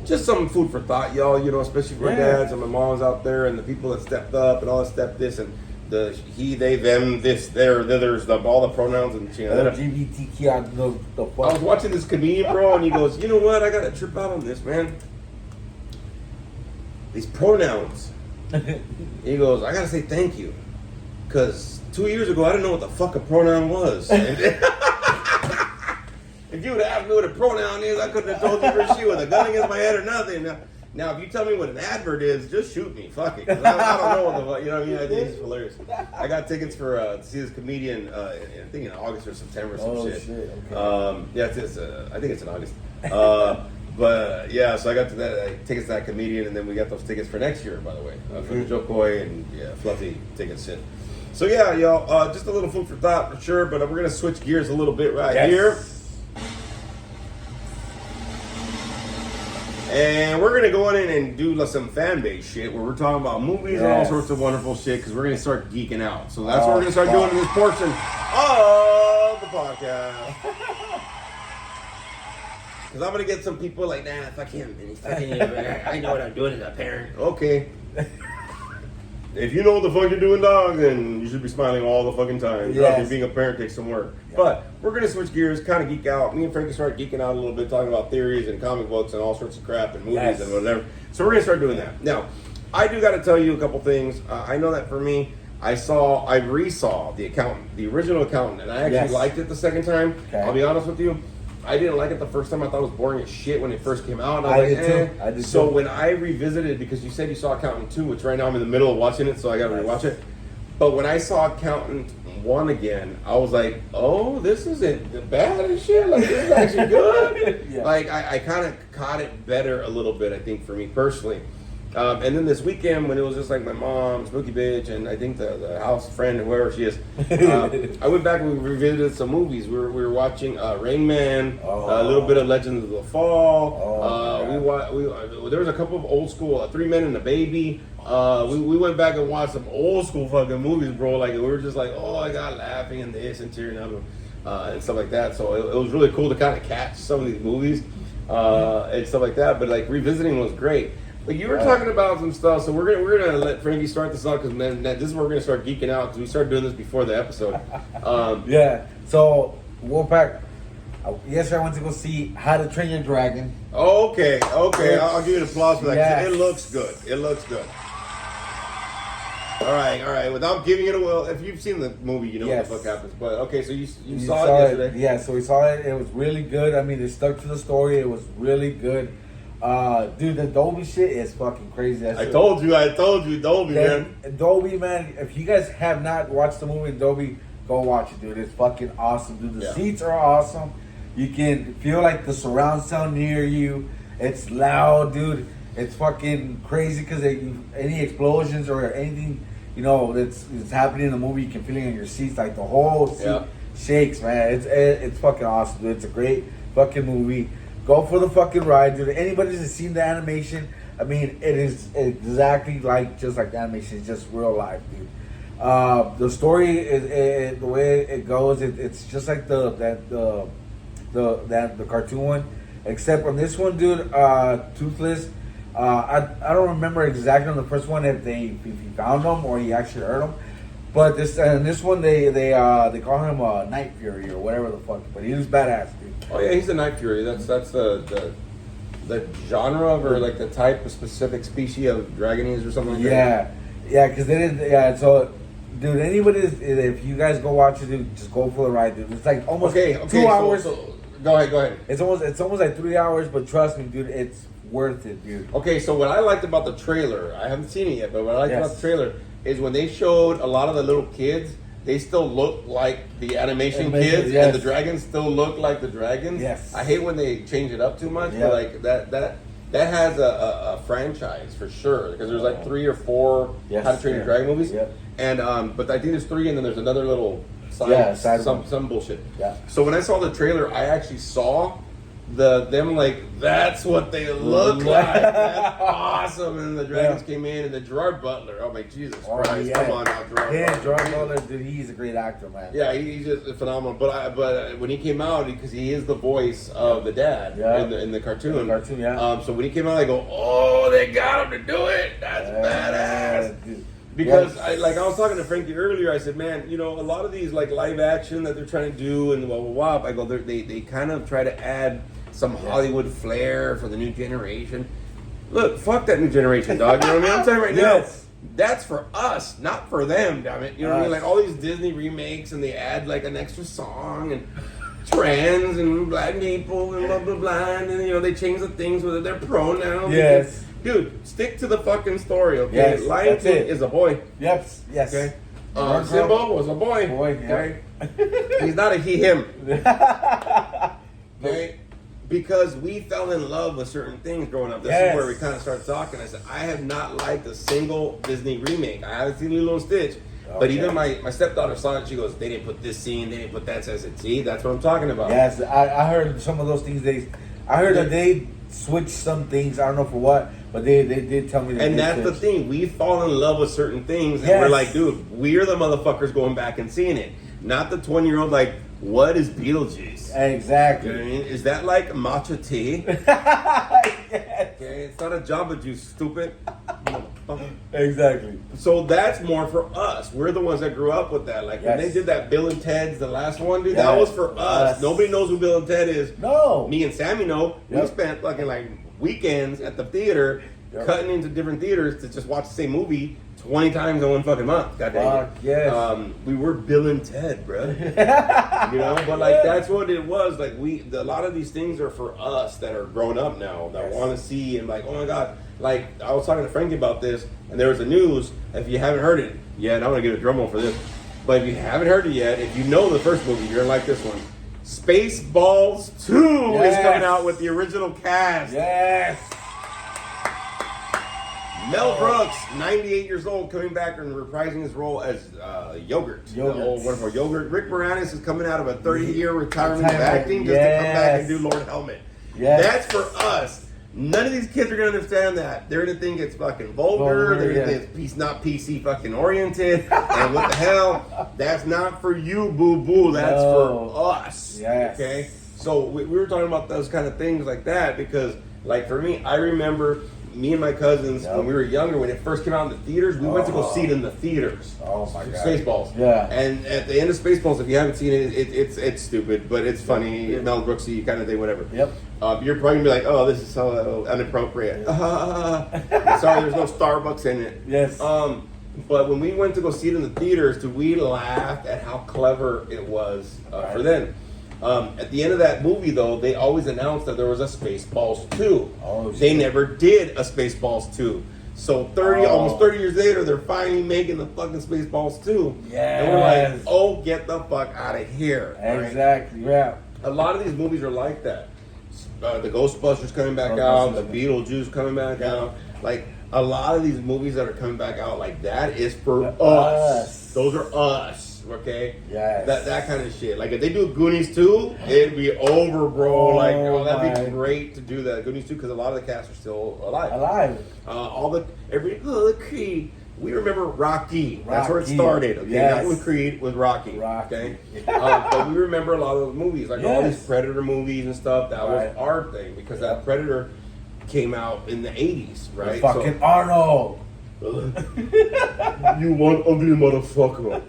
Just some food for thought, y'all. You know, especially for dads and my moms out there, and the people that stepped up and all that stepped this and the he, they, them, this, their, thithers, all the pronouns and shit. LGBTQ, the I was watching this comedian, bro, and he goes, "You know what? I gotta trip out on this, man. These pronouns." He goes, "I gotta say thank you, because 2 years ago I didn't know what the fuck a pronoun was." And if you would have asked me what a pronoun is, I couldn't have told you for shit with a gun against my head or nothing. Now, if you tell me what an advert is, just shoot me. Fuck it. 'Cause I don't know what the fuck. You know what I mean? I think it's hilarious. I got tickets for to see this comedian. I think in August or September or some shit. Okay. Yeah, I think it's in August. But yeah, so I got to that tickets to that comedian, and then we got those tickets for next year, by the way, for the Joe Coy and Fluffy tickets shit. So yeah, y'all, just a little food for thought for sure. But we're gonna switch gears a little bit here. And we're going to go in and do some fan base shit where we're talking about movies and all sorts of wonderful shit because we're going to start geeking out. So that's what we're going to start doing in this portion of the podcast. Because I'm going to get some people like, nah, fuck him. I know what I'm doing as a parent. Okay. If you know what the fuck you're doing, dog, then you should be smiling all the fucking time. Yes. Being a parent takes some work. Yeah. But we're going to switch gears, kind of geek out. Me and Frankie started geeking out a little bit, talking about theories and comic books and all sorts of crap and movies and whatever. So we're going to start doing that. Now, I do got to tell you a couple things. I know that for me, I resaw The Accountant, the original Accountant, and I actually liked it the second time. Okay. I'll be honest with you. I didn't like it the first time. I thought it was boring as shit when it first came out. And I was I did so too. when I revisited, because you said you saw Accountant 2, which right now I'm in the middle of watching it, so I got to rewatch it. But when I saw Accountant 1 again, I was like, oh, this isn't bad as shit. Like, this is actually good. Like, I kind of caught it better a little bit, I think, for me personally. And then this weekend, when it was just like my mom, Spooky Bitch, and I think the house friend, whoever she is, I went back and we revisited some movies. We were watching Rain Man, a little bit of Legends of the Fall. There was a couple of old school, Three Men and a Baby. We went back and watched some old school fucking movies, bro. Like, we were just like, oh, I got laughing and this and tearing up and stuff like that. So it was really cool to kind of catch some of these movies and stuff like that. But like revisiting was great. But you were talking about some stuff, so we're gonna let Frankie start this off because then this is where we're gonna start geeking out because we started doing this before the episode. Yeah. So Wolfpack. Yesterday I went to go see How to Train Your Dragon. Okay. I'll give you an applause for that. 'Cause Yes. It looks good. It looks good. All right. Without giving it away, if you've seen the movie, you know Yes. what the fuck happens. But okay, so you saw it yesterday. Yeah, so we saw it. It was really good. I mean, they stuck to the story. It was really good. Dude, the Dolby shit is fucking crazy. I told you, Dolby, man. Dolby, man. If you guys have not watched the movie in Dolby, go watch it, dude. It's fucking awesome, dude. The seats are awesome. You can feel like the surround sound near you. It's loud, dude. It's fucking crazy because any explosions or anything, you know, that's happening in the movie, you can feel it in your seats. Like the whole seat shakes, man. It's fucking awesome, dude. It's a great fucking movie. Go for the fucking ride, dude. Anybody that's seen the animation, I mean, it is exactly just like the animation. It's just real life, dude. The story is the way it goes. It's just like the cartoon one, except on this one, dude. Toothless. I don't remember exactly on the first one if he found him or he actually hurt him, but this one they call him Night Fury or whatever the fuck. But he was badass, dude. Oh yeah, he's the Night Fury. That's the genre of or like the type of specific species of dragonese or something like that. Yeah, because they didn't. Yeah, so. Dude, anybody, if you guys go watch it, dude, just go for the ride, dude. It's like almost 2 hours. So, go ahead. It's almost like 3 hours, but trust me, dude, it's worth it, dude. Okay, so what I liked about the trailer, I haven't seen it yet, but what I liked about the trailer is when they showed a lot of the little kids, they still look like the animation kids, and the dragons still look like the dragons. Yes. I hate when they change it up too much, but like that has a franchise for sure because there's like 3 or 4 How to Train Your Dragon movies. Yep. And but I think there's 3, and then there's another little side some bullshit. Yeah. So when I saw the trailer, I actually saw them like that's what they look like. That's awesome. And the dragons came in, and the Gerard Butler. Oh my Jesus Christ! Come on now, Gerard. Yeah, Gerard Butler, dude, he's a great actor, man. Yeah, he's just phenomenal. But when he came out, because he is the voice of the dad in the cartoon. In the cartoon, yeah. So when he came out, I go, oh, they got him to do it. That's badass. Dude. Because I was talking to Frankie earlier, I said, man, you know, a lot of these like live action that they're trying to do and blah blah blah. I go, they kind of try to add some Hollywood flair for the new generation. Look, fuck that new generation, dog. You know what I mean? I'm telling you right now, that's for us, not for them. Damn it, you know what I mean? Like all these Disney remakes, and they add like an extra song and trans and black people and blah blah blah, and then, you know, they change the things with their pronouns. Yes. Dude, stick to the fucking story, okay? Yes, Lion King is a boy. Yep. Yes. Okay. Simba was a boy. Okay. He's not a he, him. Okay. Because we fell in love with certain things growing up. This is where we kind of started talking. I said, I have not liked a single Disney remake. I haven't seen Lilo and Stitch. But even my stepdaughter saw it. She goes, they didn't put this scene, they didn't put that. So I said, see, that's what I'm talking about. Yes, I heard some of those things. I heard that they switched some things. I don't know for what, but they did tell me that. And that's the thing. We fall in love with certain things, and we're like, dude, we're the motherfuckers going back and seeing it. Not the 20-year-old like, what is Beetlejuice? Exactly. You know what I mean? Is that like matcha tea? Okay, it's not a Jamba Juice, stupid. Exactly. So that's more for us. We're the ones that grew up with that. Like when they did that Bill and Ted's, the last one, dude, that was for us. Nobody knows who Bill and Ted is. No. Me and Sammy know. We spent fucking like weekends at the theater, cutting into different theaters to just watch the same movie 20 times in one fucking month. God dang it. Yes. We were Bill and Ted, bro. You know, but like that's what it was. Like a lot of these things are for us that are grown up now that want to see and like, oh my god. Like I was talking to Frankie about this, and there was a news. If you haven't heard it yet, I'm gonna get a drum roll for this. But if you haven't heard it yet, if you know the first movie, you're gonna like this one. Spaceballs 2 is coming out with the original cast. Yes. Mel Brooks, 98 years old, coming back and reprising his role as Yogurt. The old wonderful Yogurt. Rick Moranis is coming out of a 30-year retirement of acting just to come back and do Lord Helmet. Yes. That's for us. None of these kids are going to understand that. They're going to think it's fucking vulgar. They're going to think it's not PC fucking oriented. And what the hell? That's not for you, boo-boo. That's for us. Yes. Okay? So we were talking about those kind of things like that because, like, for me, I remember me and my cousins, when we were younger, when it first came out in the theaters, we went to go see it in the theaters. Oh my God. Spaceballs. Yeah. And at the end of Spaceballs, if you haven't seen it, it's stupid, but it's funny. Mel Brooksy kind of thing, whatever. Yep. You're probably gonna be like, oh, this is so inappropriate. Sorry, there's no Starbucks in it. Yes. But when we went to go see it in the theaters, we laughed at how clever it was for them. At the end of that movie, though, they always announced that there was a Spaceballs 2. Oh, shit. They never did a Spaceballs 2. So almost 30 years later, they're finally making the fucking Spaceballs 2. Yes. And we're like, oh, get the fuck out of here. Exactly, yeah. A lot of these movies are like that. The Ghostbusters coming back out, the Beetlejuice coming back out. Like, a lot of these movies that are coming back out like that is for us. Those are us, okay? Yes. That kind of shit. Like, if they do Goonies 2, it'd be over, bro. That'd be great to do that. Goonies 2, because a lot of the cast are still alive. The Creed. We remember Rocky. That's where it started. Okay, that one Creed was Rocky. Okay, but we remember a lot of those movies, like all these Predator movies and stuff. That was our thing because that Predator came out in the 80s, right? Fucking Arnold. You one ugly motherfucker.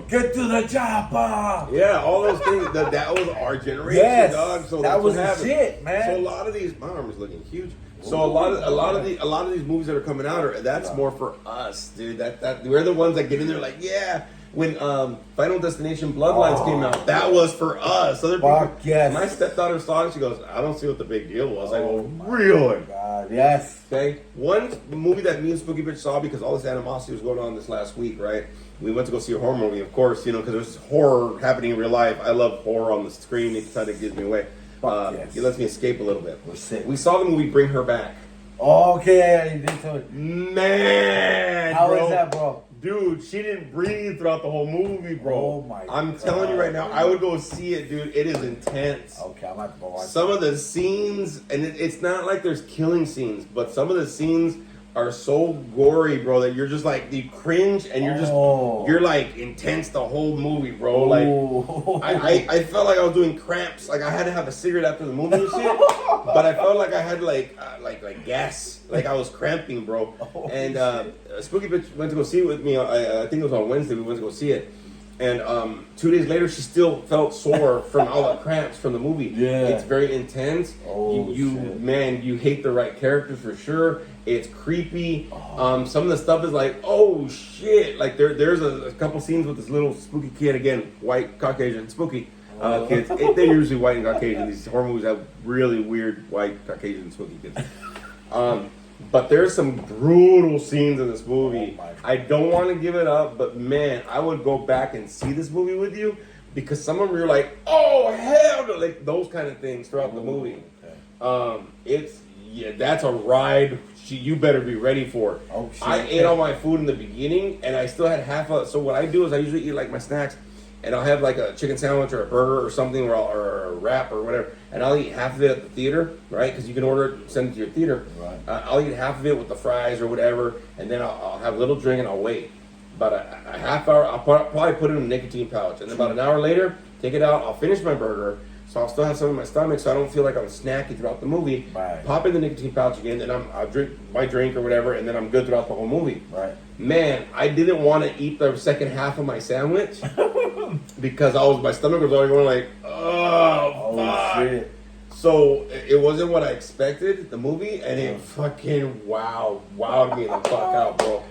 Get to the chopper. Yeah, all those things. That was our generation, dog. So that was the shit, man. So a lot of these, my arm is looking huge. So a lot of these movies that are coming out that's more for us, dude. That we're the ones that get in there like, yeah. When Final Destination Bloodlines came out, that was for us. Other people, my stepdaughter saw it. She goes, I don't see what the big deal was. I go, really? God, yes. Okay. One movie that me and Spooky Bitch saw because all this animosity was going on this last week, right? We went to go see a horror movie, of course, because there's horror happening in real life. I love horror on the screen. It kind of gives me away. It lets me escape a little bit. We saw the movie Bring Her Back. Okay, you did tell me. Man, how is that, bro? Dude, she didn't breathe throughout the whole movie, bro. Oh my God. I'm telling you right now, I would go see it, dude. It is intense. Okay, I'm about to go watch some of the scenes, and it's not like there's killing scenes, but some of the scenes are so gory, bro, that you're just like, you cringe and you're like intense the whole movie, bro. Like, I felt like I was doing cramps. Like, I had to have a cigarette after the movie and shit, but I felt like I had like gas. Like, I was cramping, bro. And Spooky Bitch went to go see it with me. I think it was on Wednesday. We went to go see it. And 2 days later, she still felt sore from all the cramps from the movie. Yeah. It's very intense. You hate the right characters for sure. It's creepy. Some of the stuff is like, oh shit. Like there's a couple scenes with this little spooky kid, again, white, Caucasian, spooky kids. They're usually white and Caucasian. These horror movies have really weird white, Caucasian, spooky kids. But there's some brutal scenes in this movie. I don't want to give it up, but man, I would go back and see this movie with you because some of them you're like, oh hell no, like those kind of things throughout the movie. That's a ride. You better be ready for it. Oh, shit. I ate all my food in the beginning, and I still had half of it. So what I do is I usually eat like my snacks, and I'll have like a chicken sandwich or a burger or something, or a wrap or whatever, and I'll eat half of it at the theater, right? Because you can order it, send it to your theater. Right. I'll eat half of it with the fries or whatever, and then I'll have a little drink and I'll wait. About a half hour, I'll probably put it in a nicotine pouch, and then about an hour later, take it out. I'll finish my burger. So I'll still have some in my stomach, so I don't feel like I'm snacky throughout the movie. Right. Pop in the nicotine pouch again, and I'll drink my drink or whatever, and then I'm good throughout the whole movie. Right. Man, I didn't want to eat the second half of my sandwich because my stomach was already going like, oh fuck. Shit. So it wasn't what I expected, the movie, and it fucking wowed me the fuck out, bro.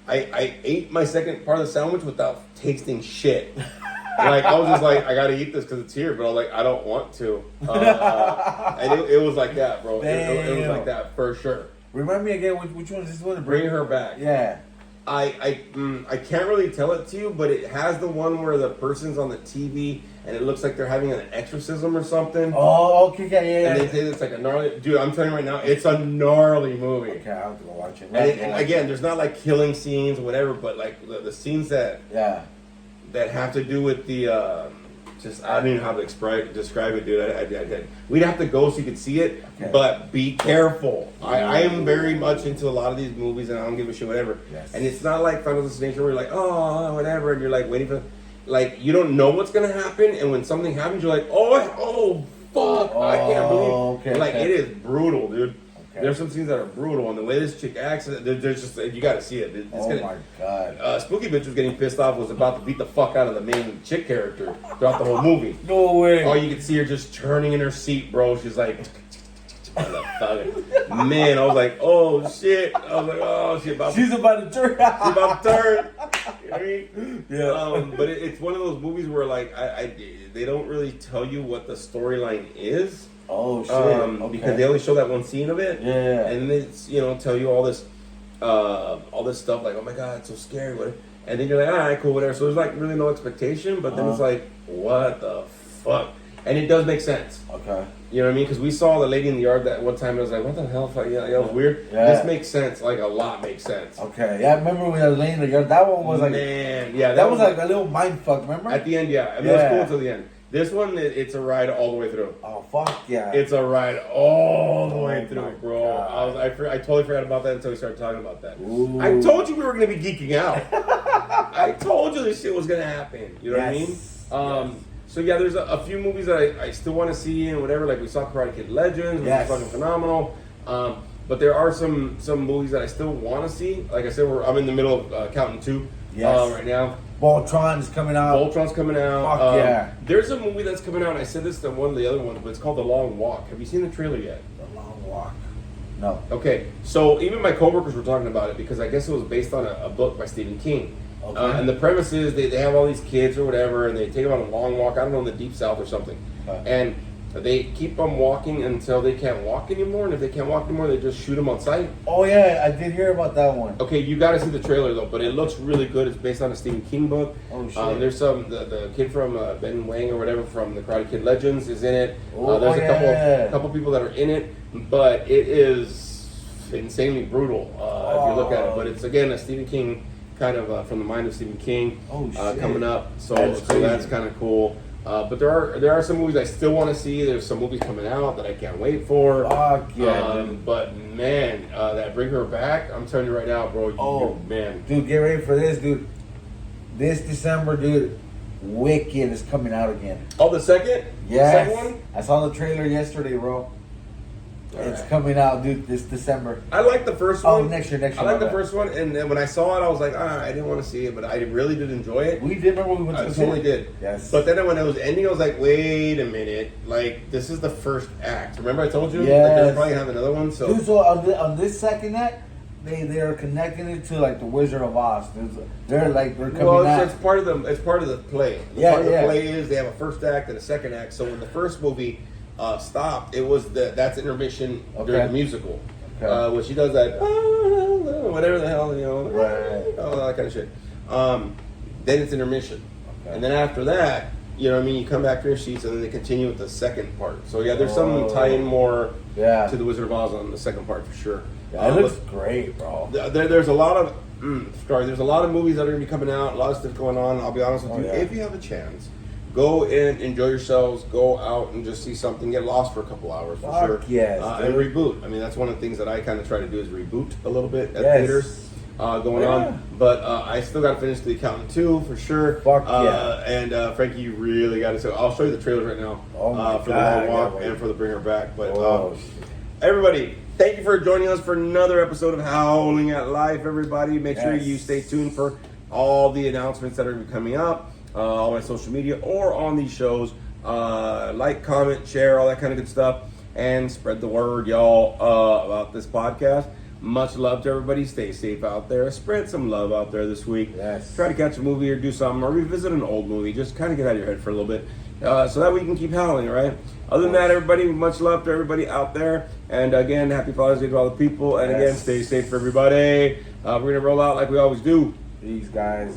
I ate my second part of the sandwich without tasting shit. Like, I was just like, I gotta eat this because it's here, but I was like, I don't want to. And it was like that, bro. It was like that for sure. Remind me again, which one is this one? Bring Her Back. Yeah. I can't really tell it to you, but it has the one where the person's on the TV and it looks like they're having an exorcism or something. Oh, okay, yeah. And they say it's like a gnarly... Dude, I'm telling you right now, it's a gnarly movie. Okay, I'll have to go watch it. And again, there's not like killing scenes or whatever, but like the scenes that have to do with the... I don't even know how to describe it, dude. We'd have to go so you could see it, but be careful. I am very much into a lot of these movies, and I don't give a shit, whatever. Yes. And it's not like Final Destination where you're like, oh, whatever, and you're like waiting for... Like, you don't know what's going to happen, and when something happens, you're like, oh, fuck, I can't believe... It is brutal, dude. There's some scenes that are brutal, and the way this chick acts, there's just you got to see it. It's my god! Spooky bitch was getting pissed off, was about to beat the fuck out of the main chick character throughout the whole movie. No way! Oh, you could see her just turning in her seat, bro. She's like, man, I was like, oh shit. I was like, oh shit. She's about to turn. She's about to turn. You know what I mean? Yeah. But it's one of those movies where like they don't really tell you what the storyline is. Oh shit! Okay. Because they only show that one scene of it. Yeah. And it's tell you all this stuff like, oh my god, it's so scary. What? And then you're like, all right, cool, whatever. So there's like really no expectation, but then it's like, what the fuck? And it does make sense. Okay. You know what I mean? Because we saw the lady in the yard that one time. And I was like, what the hell? It was weird. Yeah. This makes sense. Like a lot makes sense. Okay. Yeah. I remember when I was laying in the yard. That one was like, man. Yeah. That was like a little mind fuck. Remember? At the end, yeah. I mean, it was cool until the end. This one, it's a ride all the way through. Oh fuck yeah! It's a ride all the way through, bro. I totally forgot about that until we started talking about that. Ooh. I told you we were gonna be geeking out. I told you this shit was gonna happen. You know what I mean? So yeah, there's a few movies that I still want to see and whatever. Like we saw Karate Kid Legends, which is fucking phenomenal. But there are some movies that I still want to see. Like I said, I'm in the middle of counting 2 right now. Voltron's coming out. Voltron's coming out. Fuck yeah. There's a movie that's coming out, and I said this to one of the other ones, but it's called The Long Walk. Have you seen the trailer yet? The Long Walk. No. Okay, so even my coworkers were talking about it because I guess it was based on a book by Stephen King. Okay. And the premise is they have all these kids or whatever, and they take them on a long walk, I don't know, in the deep south or something. And they keep them walking until they can't walk anymore, and if they can't walk anymore, they just shoot them on sight. Oh yeah, I did hear about that one. Okay, you got to see the trailer though, but it looks really good. It's based on a Stephen King book. Oh shit. There's the kid from Ben Wang or whatever from the Karate Kid Legends is in it. Oh, there's a couple people that are in it, but it is insanely brutal if you look at it. But it's again a Stephen King kind of from the mind of Stephen King coming up. So that's kind of cool. But there are some movies I still want to see. There's some movies coming out that I can't wait for. Fuck yeah. But man, that Bring Her Back, I'm telling you right now, bro. Man, dude, get ready for this, dude. This December, dude, Wicked is coming out again. Oh, the second? Yes. The second one? I saw the trailer yesterday, bro. It's coming out, dude, this December. I like the first one. Oh, next year. I like the first one, and then when I saw it, I was like, I didn't want to see it, but I really did enjoy it. We did, remember we went to I totally did. Yes. But then when it was ending, I was like, wait a minute. Like, this is the first act. Remember I told you? Yes. Like, they'll probably have another one, so... Dude, so on this second act, they are connecting it to, like, the Wizard of Oz. They're coming out. It's part of the play. Part of the play is they have a first act and a second act, so when the first movie... stopped. It was that's intermission during the musical, when she does that whatever the hell all that kind of shit. Then it's intermission, and then after that, you know what I mean. You come back to your seats, and then they continue with the second part. So yeah, there's some tie-in more to the Wizard of Oz on the second part for sure. Yeah, it looks great, bro. There's a lot of there's a lot of movies that are gonna be coming out. A lot of stuff going on. I'll be honest with you. If you have a chance, go in, enjoy yourselves, go out and just see something, get lost for a couple hours for sure. Yes, and reboot. I mean, that's one of the things that I kind of try to do is reboot a little bit at theaters going on. But I still got to finish The Accountant 2 for sure. And Frankie, you really got to see. I'll show you the trailers right now for The Long Walk and for the Bring Her Back. But everybody, thank you for joining us for another episode of Howling at Life, everybody. Make sure you stay tuned for all the announcements that are going to be coming up. On my social media or on these shows. Like, comment, share, all that kind of good stuff. And spread the word, y'all, about this podcast. Much love to everybody. Stay safe out there. Spread some love out there this week. Yes. Try to catch a movie or do something or revisit an old movie. Just kind of get out of your head for a little bit. So that way you can keep howling, right? Other than that, everybody, much love to everybody out there. And again, happy Father's Day to all the people. And again, stay safe for everybody. We're going to roll out like we always do. Peace, guys.